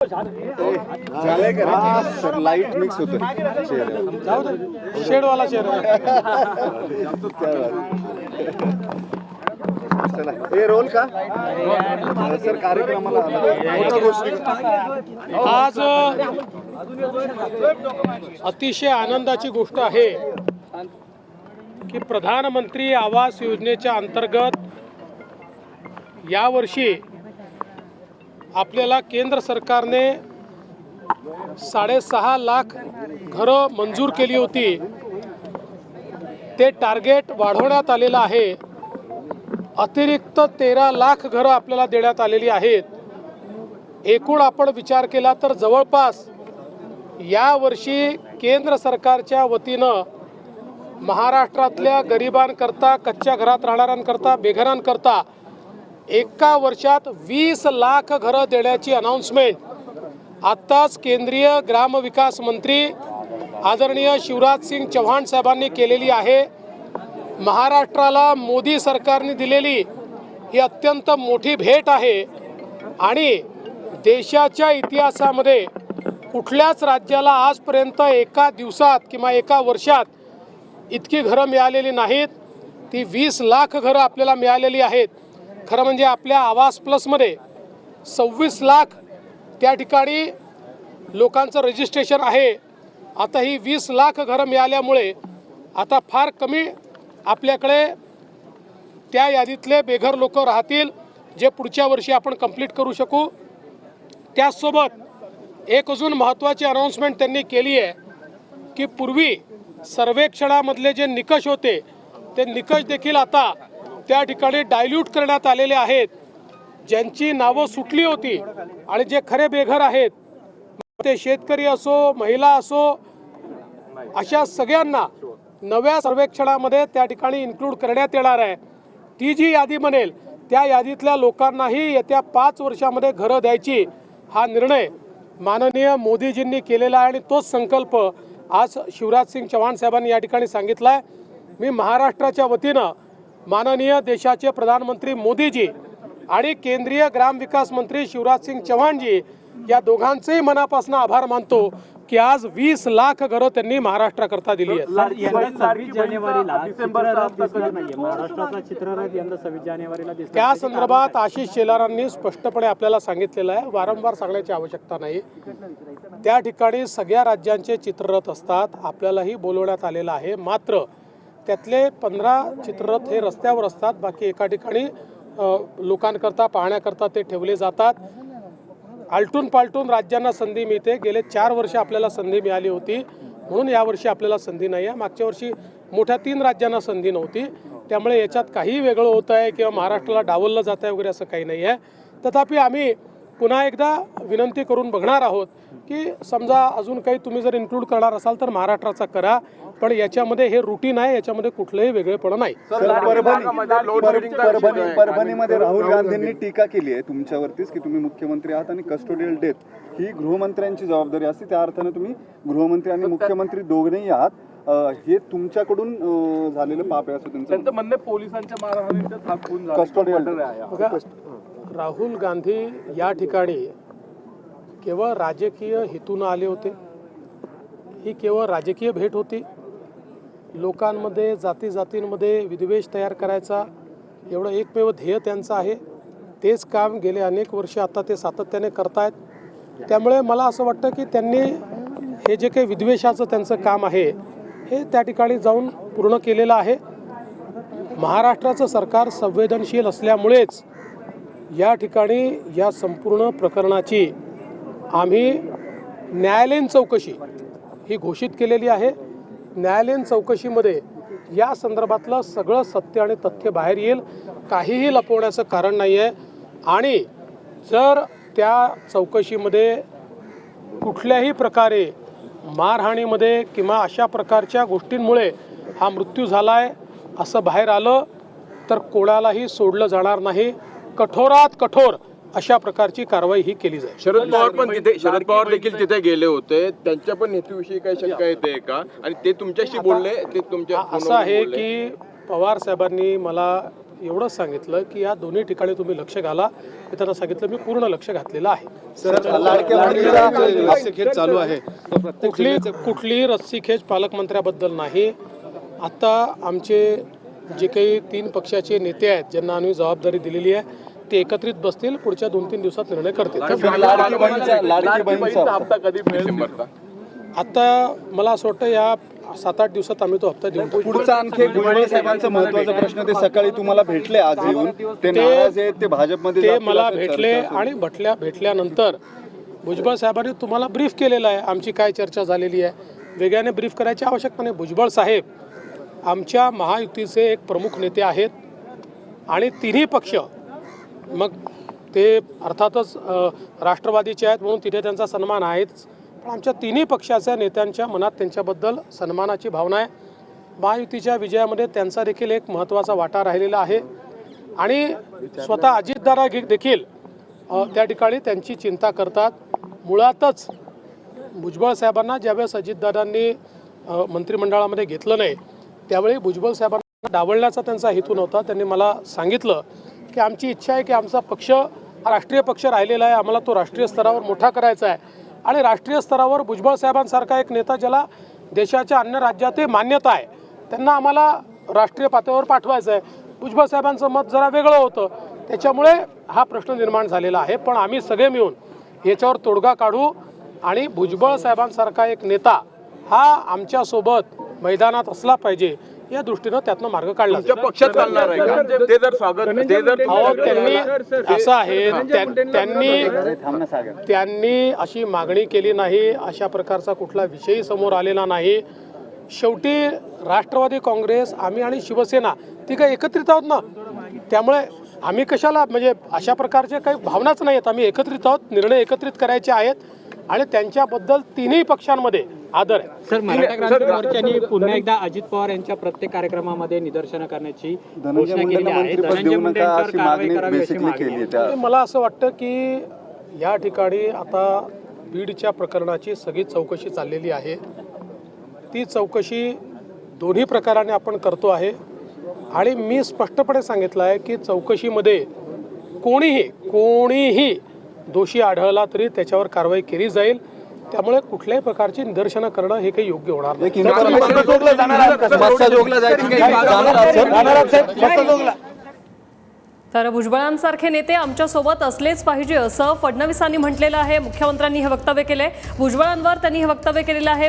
झालंय का sir light mix होतं जाऊ दे शेड वाला शेड चला हे रोल का सर कार्यक्रमाला मोठ्या गोष्टी आज अतिशय आनंदाची गोष्ट आहे की प्रधानमंत्री आवास योजनेच्या अंतर्गत यावर्षी आपल्याला केंद्र सरकारने 6.5 लाख घरं मंजूर केली होती. ते टार्गेट वाढवण्यात आलेलं आहे. अतिरिक्त 13 लाख घरं आपल्याला देण्यात आलेली आहेत. एकूण आपण विचार केला तर जवळपास यावर्षी केंद्र सरकारच्या वतीनं महाराष्ट्रातल्या गरिबांकरता, कच्च्या घरात राहणाऱ्यांकरता, बेघरांकरता एका वर्षात 20 लाख घरं देण्याची अनाउन्समेंट आत्ताच केंद्रीय ग्रामविकास मंत्री आदरणीय शिवराज सिंग चौहान साहेबांनी केलेली आहे. महाराष्ट्राला मोदी सरकारने दिलेली ही अत्यंत मोठी भेट आहे आणि देशाच्या इतिहासामध्ये कुठल्याच राज्याला आजपर्यंत एका दिवसात किंवा एका वर्षात इतकी घरं मिळालेली नाहीत. ती 20 लाख घरं आपल्याला मिळालेली आहेत. खरं म्हणजे आपल्या आवास प्लसमध्ये 26 लाख त्या ठिकाणी लोकांचं रजिस्ट्रेशन आहे. आता ही 20 लाख घरं मिळाल्यामुळे आता फार कमी आपल्याकडे त्या यादीतले बेघर लोक राहतील जे पुढच्या वर्षी आपण कंप्लीट करू शकू. त्याचसोबत एक अजून महत्त्वाची अनाउन्समेंट त्यांनी केली आहे की पूर्वी सर्वेक्षणामधले जे निकष होते ते निकष देखील आता त्या ठिकाणी डायल्यूट करण्यात आलेले आहेत. ज्यांची नावं सुटली होती आणि जे खरे बेघर आहेत ते शेतकरी असो, महिला असो, अशा सगळ्यांना नव्या सर्वेक्षणामध्ये त्या ठिकाणी इन्क्लूड करण्यात येणार आहे. ती जी यादी बनेल त्या यादीतल्या लोकांनाही येत्या 5 वर्षामध्ये घरं द्यायची हा निर्णय माननीय मोदीजींनी केलेला आहे आणि तोच संकल्प आज शिवराज सिंग चौहान साहेबांनी या ठिकाणी सांगितला आहे. मी महाराष्ट्राच्या वतीनं माननीय देशाचे प्रधानमंत्री मोदीजी आणि केंद्रीय ग्रामविकास मंत्री शिवराज सिंग चौहानजी या दोघांचेही मनापासून आभार मानतो की आज 20 लाख घरं त्यांनी महाराष्ट्राकरता दिली आहेत. त्या संदर्भात आशिष शेलारांनी स्पष्टपणे आपल्याला सांगितलेलं आहे. वारंवार सांगण्याची आवश्यकता नाही. त्या ठिकाणी सगळ्या राज्यांचे चित्ररथ असतात. आपल्यालाही बोलवण्यात आलेलं आहे. मात्र त्यातले 15 चित्ररथ हे रस्त्यावर असतात. बाकी एका ठिकाणी लोकांकरता पाहण्याकरता ते ठेवले जातात. आलटून पालटून राज्यांना संधी मिळते. गेले 4 वर्ष आपल्याला संधी मिळाली होती म्हणून यावर्षी आपल्याला संधी नाही आहे. मागच्या वर्षी मोठ्या 3 राज्यांना संधी नव्हती. त्यामुळे याच्यात काही वेगळं होत आहे किंवा महाराष्ट्राला डावललं जात आहे वगैरे असं काही नाही आहे. तथापि आम्ही पुन्हा एकदा विनंती करून बघणार आहोत की समजा अजून काही तुम्ही जर इन्क्लूड करणार असाल तर महाराष्ट्राचा करा. पण याच्यामध्ये हे रुटीन आहे. याच्यामध्ये कुठलंही वेगळेपण नाही. परभणीमध्ये राहुल गांधींनी टीका केली आहे तुमच्यावरतीच की तुम्ही मुख्यमंत्री आहात आणि कस्टोडियल डेथ ही गृहमंत्र्यांची जबाबदारी असते. त्या अर्थाने तुम्ही गृहमंत्री आणि मुख्यमंत्री दोघेही आहात. हे तुमच्याकडून झालेलं पाप आहे असं त्यांचं म्हणणं. पोलिसांच्या मारहाणीत कस्टोडियल राहुल गांधी या ठिकाणी केवळ राजकीय हेतून आले होते. ही केवळ राजकीय भेट होती. लोकांमध्ये जातींमध्ये विद्वेष तयार करायचा एवढं एकमेव ध्येय त्यांचं आहे. तेच काम गेले अनेक वर्ष आता ते सातत्याने करतायत. त्यामुळे मला असं वाटतं की त्यांनी हे जे काही विद्वेषाचं त्यांचं काम आहे हे त्या ठिकाणी जाऊन पूर्ण केलेलं आहे. महाराष्ट्राचं सरकार संवेदनशील असल्यामुळेच या ठिकाणी या संपूर्ण प्रकरणाची आम्ही न्यायालयीन चौकशी ही घोषित केलेली आहे. न्यायालयीन चौकशीमध्ये या संदर्भातलं सगळं सत्य आणि तथ्य बाहेर येईल. काहीही लपवण्याचं कारण नाही आहे. आणि जर त्या चौकशीमध्ये कुठल्याही प्रकारे मारहाणीमध्ये किंवा अशा प्रकारच्या गोष्टींमुळे हा मृत्यू झाला आहे असं बाहेर आलं तर कोणालाही सोडलं जाणार नाही. कठोरात कठोर अशा प्रकारची कारवाई ही केली जाईल. शरद पवार देखील तिथे गेले होते. त्यांच्या पण हेतूविषयी काही शंका येते का? आणि ते तुमच्याशी बोलले? ते तुमच्या असं आहे की पवार साहेबांनी मला एवढंच सांगितलं की या दोन्ही ठिकाणी तुम्ही लक्ष घाला. मी त्यांना सांगितलं मी पूर्ण लक्ष घातलेलं आहे. लाडक्या बहिणीला खेळ चालू आहे. कुठलीही रस्सीखेच पालकमंत्र्याबद्दल नाही. आता आमचे जे काही 3 पक्षाचे नेते आहेत ज्यांना आम्ही जबाबदारी दिलेली आहे ते एकत्रित बसतील, पुढच्या 2-3 दिवसात निर्णय करतील. लाडकी बहिणीचा हप्ता कधी मिळेल? आता मला असं वाटतं या 7-8 दिवसात आम्ही तो हप्ता देऊ. पुढचा आणखी एक भुजबळ साहेबांचा महत्त्वाचा प्रश्न, ते सकाळी तुम्हाला भेटले आज येऊन, ते नाराज आहेत, ते भाजपमध्ये ते जातील मला असं भेटले चर्चा सुरू. आणि भेटल्यानंतर भुजबळ साहेबांनी तुम्हाला ब्रीफ केलेलं आहे, आमची काय चर्चा झालेली आहे. वेगळ्याने ब्रीफ करायची आवश्यकता नाही. भुजबळ साहेब आमच्या महायुतीचे एक प्रमुख नेते आहेत आणि तिन्ही पक्ष, मग ते अर्थातच राष्ट्रवादीचे आहेत म्हणून तिथे त्यांचा सन्मान आहेच, पण आमच्या तिन्ही पक्षाच्या नेत्यांच्या मनात त्यांच्याबद्दल सन्मानाची भावना आहे. महायुतीच्या विजयामध्ये त्यांचा देखील एक महत्त्वाचा वाटा राहिलेला आहे आणि स्वतः अजितदादा देखील त्या ठिकाणी त्यांची चिंता करतात. मुळातच भुजबळ साहेबांना ज्यावेळेस अजितदादांनी मंत्रिमंडळामध्ये घेतलं नाही त्यावेळी भुजबळ साहेबांना डावलण्याचा त्यांचा हेतू नव्हता. त्यांनी मला सांगितलं की आमची इच्छा आहे की आमचा पक्ष हा राष्ट्रीय पक्ष राहिलेला आहे, आम्हाला तो राष्ट्रीय स्तरावर मोठा करायचा आहे आणि राष्ट्रीय स्तरावर भुजबळ साहेबांसारखा एक नेता ज्याला देशाच्या अन्य राज्यातही मान्यता आहे त्यांना आम्हाला राष्ट्रीय पातळीवर पाठवायचं आहे. भुजबळ साहेबांचं मत जरा वेगळं होतं, त्याच्यामुळे हा प्रश्न निर्माण झालेला आहे. पण आम्ही सगळे मिळून याच्यावर तोडगा काढू आणि भुजबळ साहेबांसारखा एक नेता हा आमच्यासोबत मैदानात असला पाहिजे या दृष्टीनं त्यातनं मार्ग काढला. तुमच्या पक्षात चालणार आहे का? ते जर स्वागत ते जर त्यांनी असं आहे त्यांनी अशी मागणी केली नाही, अशा प्रकारचा कुठला विषयही समोर आलेला नाही. शेवटी राष्ट्रवादी काँग्रेस आम्ही आणि शिवसेना ती काही एकत्रित आहोत ना, त्यामुळे आम्ही कशाला म्हणजे अशा प्रकारचे काही भावनाच नाही आहेत. आम्ही एकत्रित आहोत, निर्णय एकत्रित करायचे आहेत आणि त्यांच्याबद्दल तिन्ही पक्षांमध्ये आदर आहे. सर, मराठा क्रांती मोर्चाने पुन्हा एकदा अजित पवार यांच्या प्रत्येक कार्यक्रमामध्ये निदर्शनं करण्याची धनंजय घोषणा केलेली मुंडेंना आहे. मंत्रिपद धनंजय देऊ मुंडे नका यांच्यावर अशी कारवाई मागणी करावी अशी बेसिकली मागणी केली आहे. आहे. मला असं वाटतं की या ठिकाणी आता बीडच्या प्रकरणाची सगळी चौकशी चाललेली आहे. ती चौकशी दोन्ही प्रकाराने आपण करतो आहे आणि मी स्पष्टपणे सांगितलं आहे की चौकशीमध्ये कोणीही दोषी आढळला तरी त्याच्यावर कारवाई केली जाईल. त्यामुळे कुठल्याही प्रकारची निदर्शनं करणं हे काही योग्य होणार नाही. तर भुजबळांसारखे नेते आमच्यासोबत असलेच पाहिजे असं फडणवीसांनी म्हटलेलं आहे. मुख्यमंत्र्यांनी हे वक्तव्य केलंय. भुजबळांवर त्यांनी हे वक्तव्य केलेलं आहे.